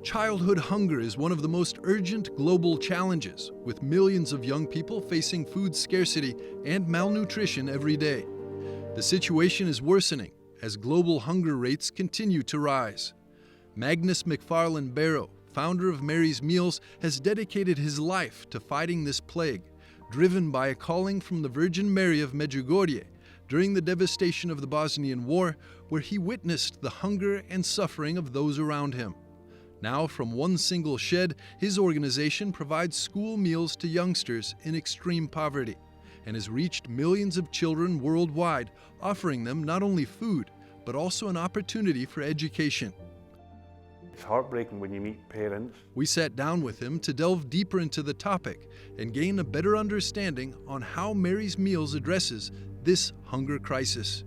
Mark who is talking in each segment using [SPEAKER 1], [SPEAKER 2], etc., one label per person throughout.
[SPEAKER 1] Childhood hunger is one of the most urgent global challenges, with millions of young people facing food scarcity and malnutrition every day. The situation is worsening as global hunger rates continue to rise. Magnus MacFarlane-Barrow, founder of Mary's Meals, has dedicated his life to fighting this plague, driven by a calling from the Virgin Mary of Medjugorje during the devastation of the Bosnian War, where he witnessed the hunger and suffering of those around him. Now, from one single shed, his organization provides school meals to youngsters in extreme poverty and has reached millions of children worldwide, offering them not only food, but also an opportunity for education.
[SPEAKER 2] It's heartbreaking when you meet parents.
[SPEAKER 1] We sat down with him to delve deeper into the topic and gain a better understanding on how Mary's Meals addresses this hunger crisis.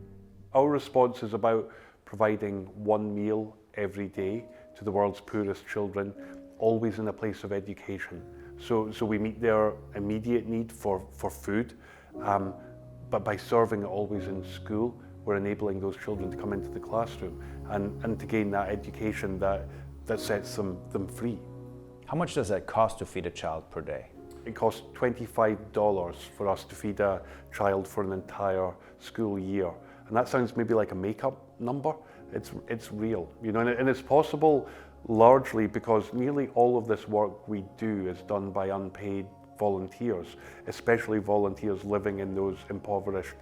[SPEAKER 2] Our response is about providing one meal every day to the world's poorest children, always in a place of education. So we meet their immediate need for food, but by serving it always in school, we're enabling those children to come into the classroom and to gain that education that sets them free.
[SPEAKER 3] How much does that cost to feed a child per day?
[SPEAKER 2] It costs $25 for us to feed a child for an entire school year. And that sounds maybe like a make-up number. It's real, you know, and it's possible largely because nearly all of this work we do is done by unpaid volunteers, especially volunteers living in those impoverished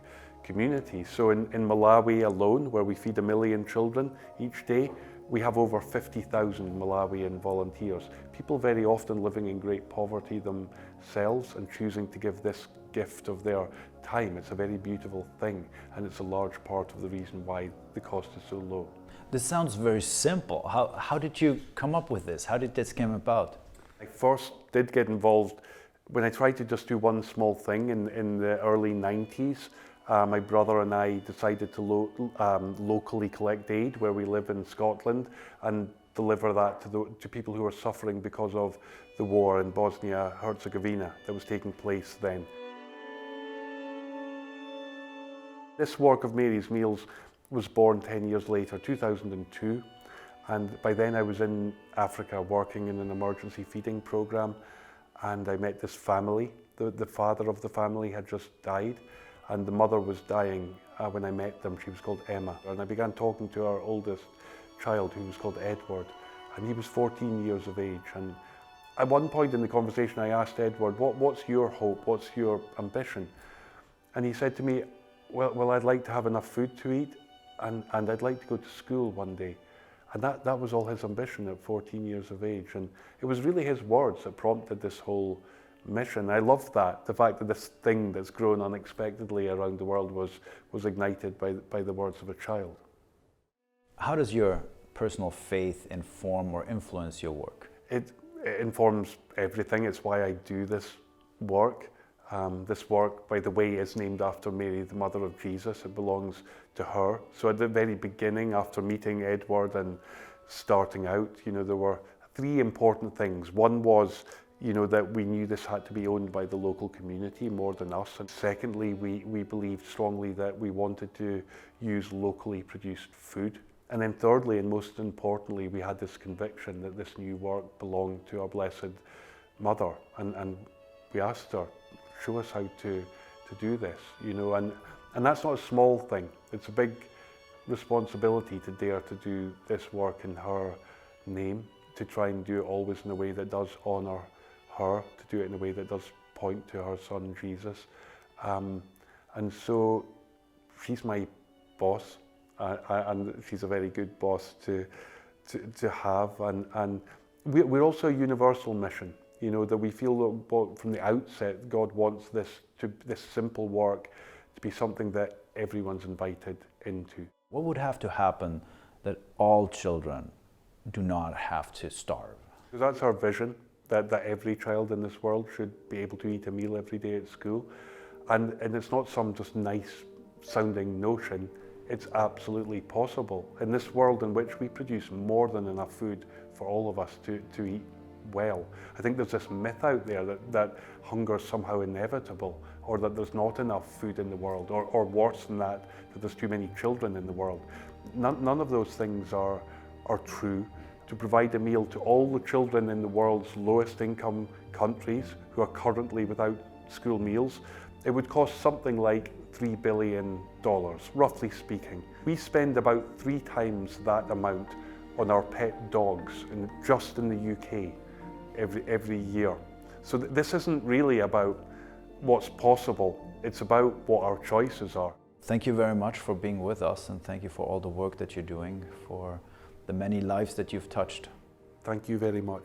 [SPEAKER 2] communities. So in Malawi alone, where we feed 1 million children each day, we have over 50,000 Malawian volunteers, people very often living in great poverty themselves and choosing to give this gift of their time. It's a very beautiful thing, and it's a large part of the reason why the cost is so low.
[SPEAKER 3] This sounds very simple. How did you come up with this? How did this come about?
[SPEAKER 2] I first did get involved when I tried to just do one small thing in the early 90s. My brother and I decided to locally collect aid where we live in Scotland and deliver that to people who are suffering because of the war in Bosnia-Herzegovina that was taking place then. This work of Mary's Meals was born 10 years later, 2002, and by then I was in Africa working in an emergency feeding program, and I met this family. The father of the family had just died, and the mother was dying when I met them. She was called Emma, and I began talking to our oldest child, who was called Edward, and he was 14 years of age. And at one point in the conversation I asked Edward, what's your hope, what's your ambition? And he said to me, well, I'd like to have enough food to eat, and I'd like to go to school one day. And that was all his ambition at 14 years of age. And it was really his words that prompted this whole mission. I love that, the fact that this thing that's grown unexpectedly around the world was ignited by the words of a child. How
[SPEAKER 3] does your personal faith inform or influence your work?
[SPEAKER 2] It informs everything. It's why I do this work. This work, by the way, is named after Mary, the mother of Jesus. It belongs to her. So at the very beginning, after meeting Edward and starting out, you know, there were 3 important things. One was, you know, that we knew this had to be owned by the local community more than us. And secondly, we believed strongly that we wanted to use locally produced food. And then thirdly, and most importantly, we had this conviction that this new work belonged to our Blessed Mother. And we asked her, show us how to do this, you know, and that's not a small thing. It's a big responsibility to dare to do this work in her name, to try and do it always in a way that does honour her, to do it in a way that does point to her son Jesus. And so she's my boss, and she's a very good boss to have, and we're also a universal mission. You know, that we feel that from the outset, God wants this simple work to be something that everyone's invited into.
[SPEAKER 3] What would have to happen that all children do not have to starve?
[SPEAKER 2] Because that's our vision, that every child in this world should be able to eat a meal every day at school. And it's not some just nice sounding notion, it's absolutely possible. In this world in which we produce more than enough food for all of us to eat well. I think there's this myth out there that hunger is somehow inevitable, or that there's not enough food in the world, or worse than that there's too many children in the world. None of those things are true. to provide a meal to all the children in the world's lowest income countries who are currently without school meals, it would cost something like $3 billion, roughly speaking. We spend about 3 times that amount on our pet dogs just in the UK every year. So this isn't really about what's possible, it's about what our choices are.
[SPEAKER 3] Thank you very much for being with us, and thank you for all the work that you're doing, for the many lives that you've touched.
[SPEAKER 2] Thank you very much.